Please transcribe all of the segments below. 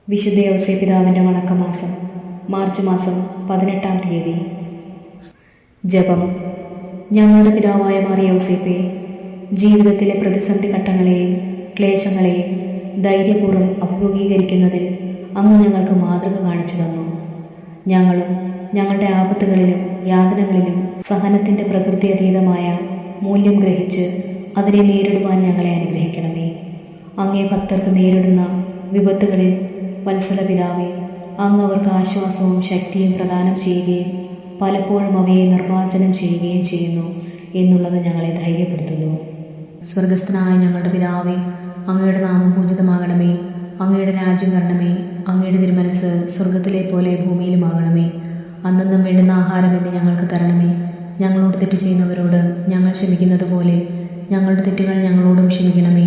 വിശുദ്ധ ഔസേപ്പിതാവിൻ്റെ വണക്കമാസം മാർച്ച് മാസം 18-ാം തീയതി. ജപം. ഞങ്ങളുടെ പിതാവായ മാറിയ ഔസേപ്പേ, ജീവിതത്തിലെ പ്രതിസന്ധി ഘട്ടങ്ങളെയും ക്ലേശങ്ങളെയും ധൈര്യപൂർവ്വം അഭിമുഖീകരിക്കുന്നതിൽ അങ്ങ് ഞങ്ങൾക്ക് മാതൃക കാണിച്ചു തന്നു. ഞങ്ങളും ഞങ്ങളുടെ ആപത്തുകളിലും യാതനകളിലും സഹനത്തിൻ്റെ പ്രകൃതിയതീതമായ മൂല്യം ഗ്രഹിച്ച് അതിനെ നേരിടുവാൻ ഞങ്ങളെ അനുഗ്രഹിക്കണമേ. അങ്ങേ ഭക്തർക്ക് നേരിടുന്ന വിപത്തുകളിൽ വത്സല പിതാവേ, അങ്ങ് അവർക്ക് ആശ്വാസവും ശക്തിയും പ്രദാനം ചെയ്യുകയും പലപ്പോഴും അവയെ നിർമ്മാർജ്ജനം ചെയ്യുകയും ചെയ്യുന്നു എന്നുള്ളത് ഞങ്ങളെ ധൈര്യപ്പെടുത്തുന്നു. സ്വർഗസ്ഥനായ ഞങ്ങളുടെ പിതാവേ, അങ്ങയുടെ നാമം പൂജിതമാകണമേ. അങ്ങയുടെ രാജ്യം വരണമേ. അങ്ങയുടെ തിരുമനസ് സ്വർഗത്തിലെ പോലെ ഭൂമിയിലുമാകണമേ. അന്നന്നും വേണ്ടുന്ന ആഹാരം ഇന്ന് ഞങ്ങൾക്ക് തരണമേ. ഞങ്ങളോട് തെറ്റ് ചെയ്യുന്നവരോട് ഞങ്ങൾ ക്ഷമിക്കുന്നത് പോലെ ഞങ്ങളുടെ തെറ്റുകൾ ഞങ്ങളോടും ക്ഷമിക്കണമേ.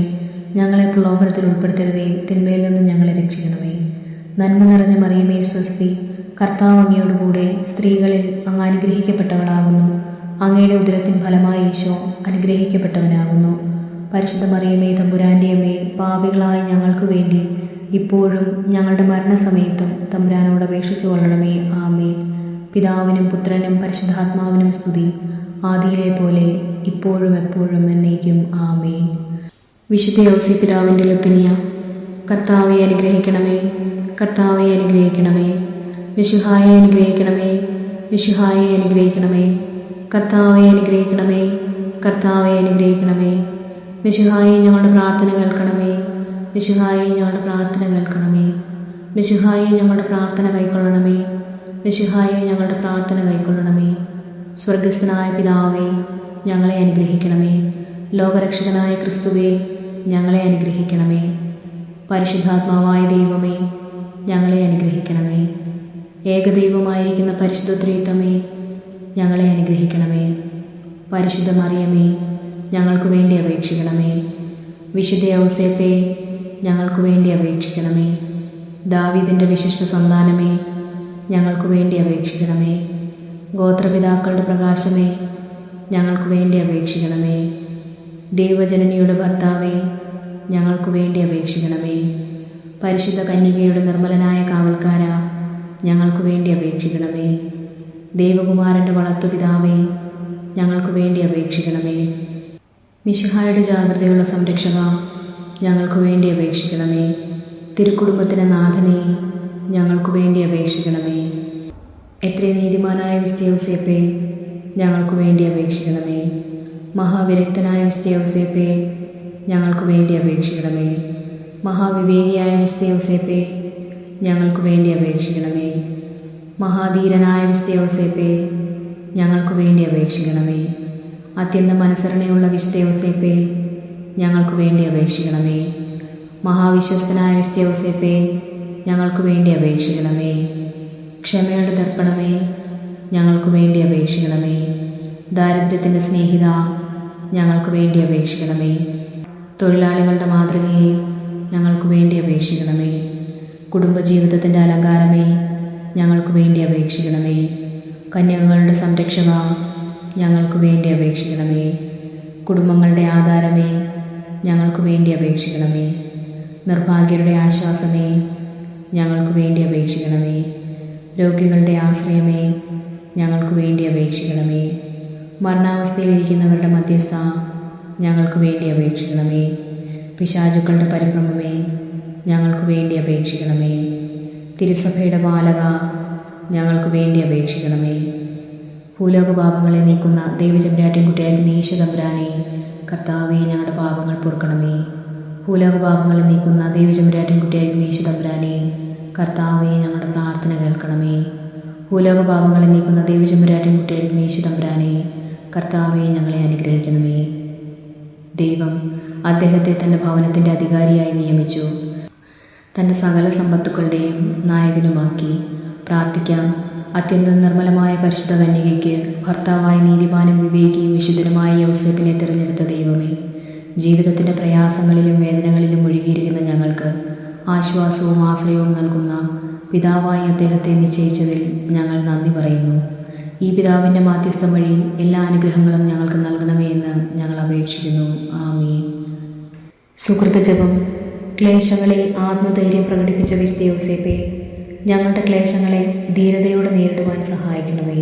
ഞങ്ങളെ പ്രലോഭനത്തിൽ ഉൾപ്പെടുത്തരുതേ, തിന്മയിൽ നിന്ന് ഞങ്ങളെ രക്ഷിക്കണമേ. നന്മ നിറഞ്ഞ മറിയമേ സ്വസ്തി, കർത്താവ് അങ്ങയോടുകൂടെ സ്ത്രീകളിൽ അങ്ങ് അനുഗ്രഹിക്കപ്പെട്ടവളാകുന്നു. അങ്ങയുടെ ഉദരത്തിൻ ഫലമായി ഈശോ അനുഗ്രഹിക്കപ്പെട്ടവനാകുന്നു. പരിശുദ്ധ മറിയമേ തമ്പുരാൻ്റെ അമ്മേ, പാപികളായ ഞങ്ങൾക്ക് വേണ്ടി ഇപ്പോഴും ഞങ്ങളുടെ മരണസമയത്തും തമ്പുരാനോട് അപേക്ഷിച്ചു കൊള്ളണമേ. ആമേൻ. പിതാവിനും പുത്രനും പരിശുദ്ധാത്മാവിനും സ്തുതി, ആദിയിലെ പോലെ ഇപ്പോഴും എപ്പോഴും എന്നേക്കും. ആമേൻ. വിശുദ്ധ ഔസേപ്പിതാവിൻ്റെ ലുത്തിനിയ. കർത്താവെ അനുഗ്രഹിക്കണമേ, കർത്താവെ അനുഗ്രഹിക്കണമേ. മിശിഹായെ അനുഗ്രഹിക്കണമേ, മിശിഹായെ അനുഗ്രഹിക്കണമേ. കർത്താവെ അനുഗ്രഹിക്കണമേ, കർത്താവെ അനുഗ്രഹിക്കണമേ. മിശിഹായെ ഞങ്ങളുടെ പ്രാർത്ഥന കേൾക്കണമേ, മിശിഹായെ ഞങ്ങളുടെ പ്രാർത്ഥന കേൾക്കണമേ. മിശിഹായെ ഞങ്ങളുടെ പ്രാർത്ഥന കൈക്കൊള്ളണമേ, മിശിഹായെ ഞങ്ങളുടെ പ്രാർത്ഥന കൈക്കൊള്ളണമേ. സ്വർഗസ്ഥനായ പിതാവേ, ഞങ്ങളെ അനുഗ്രഹിക്കണമേ. ലോകരക്ഷകനായ ക്രിസ്തുവേ, ഞങ്ങളെ അനുഗ്രഹിക്കണമേ. പരിശുദ്ധാത്മാവായ ദൈവമേ, ഞങ്ങളെ അനുഗ്രഹിക്കണമേ. ഏകദൈവമായിരിക്കുന്ന പരിശുദ്ധ ത്രിത്വമേ, ഞങ്ങളെ അനുഗ്രഹിക്കണമേ. പരിശുദ്ധ മറിയമേ, ഞങ്ങൾക്ക് വേണ്ടി അപേക്ഷിക്കണമേ. വിശുദ്ധ ഔസേപ്പേ, ഞങ്ങൾക്ക് വേണ്ടി അപേക്ഷിക്കണമേ. ദാവീദിൻ്റെ വിശിഷ്ട സന്താനമേ, ഞങ്ങൾക്ക് വേണ്ടി അപേക്ഷിക്കണമേ. ഗോത്രപിതാക്കളുടെ പ്രകാശമേ, ഞങ്ങൾക്ക് വേണ്ടി അപേക്ഷിക്കണമേ. ദൈവജനനിയുടെ ഭർത്താവേ, ഞങ്ങൾക്ക് വേണ്ടി അപേക്ഷിക്കണമേ. പരിശുദ്ധ കന്യകയുടെ നിർമ്മലനായ കാവൽക്കാര, ഞങ്ങൾക്ക് വേണ്ടി അപേക്ഷിക്കണമേ. ദൈവകുമാരൻ്റെ വളർത്തുപിതാവേ, ഞങ്ങൾക്ക് വേണ്ടി അപേക്ഷിക്കണമേ. മിശിഹായുടെ ജാഗ്രതയുള്ള സംരക്ഷക, ഞങ്ങൾക്ക് വേണ്ടി അപേക്ഷിക്കണമേ. തിരുക്കുടുംബത്തിന് നാഥനെ, ഞങ്ങൾക്ക് വേണ്ടി അപേക്ഷിക്കണമേ. എത്ര നീതിമാനായ വിശുദ്ധ ഔസേപ്പേ, ഞങ്ങൾക്ക് വേണ്ടി അപേക്ഷിക്കണമേ. മഹാവിരക്തനായ വിശുദ്ധ ഔസേപ്പേ, ഞങ്ങൾക്ക് വേണ്ടി അപേക്ഷിക്കണമേ. മഹാവിവേകിയായ വിശുദ്ധ ഔസേപ്പേ, ഞങ്ങൾക്ക് വേണ്ടി അപേക്ഷിക്കണമേ. മഹാധീരനായ വിശുദ്ധ ഔസേപ്പേ, ഞങ്ങൾക്ക് വേണ്ടി അപേക്ഷിക്കണമേ. അത്യന്തം അനുസരണയുള്ള വിശുദ്ധ ഔസേപ്പേ, ഞങ്ങൾക്ക് വേണ്ടി അപേക്ഷിക്കണമേ. മഹാവിശ്വസ്തനായ വിശുദ്ധ ഔസേപ്പേ, ഞങ്ങൾക്ക് വേണ്ടി അപേക്ഷിക്കണമേ. ക്ഷമയുടെ ദർപ്പണമേ, ഞങ്ങൾക്ക് വേണ്ടി അപേക്ഷിക്കണമേ. ദാരിദ്ര്യത്തിൻ്റെ സ്നേഹിത, ഞങ്ങൾക്ക് വേണ്ടി അപേക്ഷിക്കണമേ. തൊഴിലാളികളുടെ മാതൃകയെ, ഞങ്ങൾക്ക് വേണ്ടി അപേക്ഷിക്കണമേ. കുടുംബജീവിതത്തിൻ്റെ അലങ്കാരമേ, ഞങ്ങൾക്ക് വേണ്ടി അപേക്ഷിക്കണമേ. കന്യകകളുടെ സംരക്ഷക, ഞങ്ങൾക്ക് വേണ്ടി അപേക്ഷിക്കണമേ. കുടുംബങ്ങളുടെ ആധാരമേ, ഞങ്ങൾക്ക് വേണ്ടി അപേക്ഷിക്കണമേ. നിർഭാഗ്യരുടെ ആശ്വാസമേ, ഞങ്ങൾക്ക് വേണ്ടി അപേക്ഷിക്കണമേ. രോഗികളുടെ ആശ്രയമേ, ഞങ്ങൾക്ക് വേണ്ടി അപേക്ഷിക്കണമേ. മരണാവസ്ഥയിലിരിക്കുന്നവരുടെ മധ്യസ്ഥ, ഞങ്ങൾക്ക് വേണ്ടി അപേക്ഷിക്കണമേ. പിശാചുക്കളുടെ പരിഭ്രമമേ, ഞങ്ങൾക്ക് വേണ്ടി അപേക്ഷിക്കണമേ. തിരുസഭയുടെ പാലക, ഞങ്ങൾക്ക് വേണ്ടി അപേക്ഷിക്കണമേ. ഭൂലോക പാപങ്ങളെ നീക്കുന്ന ദൈവചമ്പരാട്ടിൻകുട്ടിയായിരുന്ന ഈശോ തമ്പുരാനെ, കർത്താവെ ഞങ്ങളുടെ പാപങ്ങൾ പൊറുക്കണമേ. ഭൂലോക പാപങ്ങളെ നീക്കുന്ന ദൈവചമ്പരാട്ടിൻകുട്ടിയായിരുന്ന ഈശോ തമ്പുരാനെ, കർത്താവെ ഞങ്ങളുടെ പ്രാർത്ഥന കേൾക്കണമേ. ഭൂലോക പാപങ്ങളെ നീക്കുന്ന ദൈവചമ്പരാട്ടിൻകുട്ടിയായിരുന്ന ഈശോ തമ്പുരാനെ, കർത്താവെ ഞങ്ങളെ അനുഗ്രഹിക്കണമേ. ദൈവം അദ്ദേഹത്തെ തൻ്റെ ഭവനത്തിൻ്റെ അധികാരിയായി നിയമിച്ചു, തൻ്റെ സകല സമ്പത്തുക്കളുടെയും നായകനുമാക്കി. പ്രാർത്ഥിക്കാം. അത്യന്തം നിർമ്മലമായ പരിശുദ്ധ കന്യകയ്ക്ക് ഭർത്താവായ നീതിമാനും വിവേകിയും വിശുദ്ധനുമായ യൗസേപ്പിനെ തിരഞ്ഞെടുത്ത ദൈവമേ, ജീവിതത്തിൻ്റെ പ്രയാസങ്ങളിലും വേദനകളിലും മുഴുകിയിരിക്കുന്ന ഞങ്ങൾക്ക് ആശ്വാസവും ആശ്രയവും നൽകുന്ന പിതാവായി അദ്ദേഹത്തെ നിശ്ചയിച്ചതിൽ ഞങ്ങൾ നന്ദി പറയുന്നു. ഈ പിതാവിൻ്റെ മാധ്യസ്ഥം വഴി എല്ലാ അനുഗ്രഹങ്ങളും ഞങ്ങൾക്ക് നൽകണമേ എന്ന് ഞങ്ങൾ അപേക്ഷിക്കുന്നു. ആമേൻ. സുഹൃത ജപം. ക്ലേശങ്ങളിൽ ആത്മധൈര്യം പ്രകടിപ്പിച്ച വിശുദ്ധ യോസേപ്പേ, ഞങ്ങളുടെ ക്ലേശങ്ങളെ ധീരതയോടെ നേരിടുവാൻ സഹായിക്കണമേ.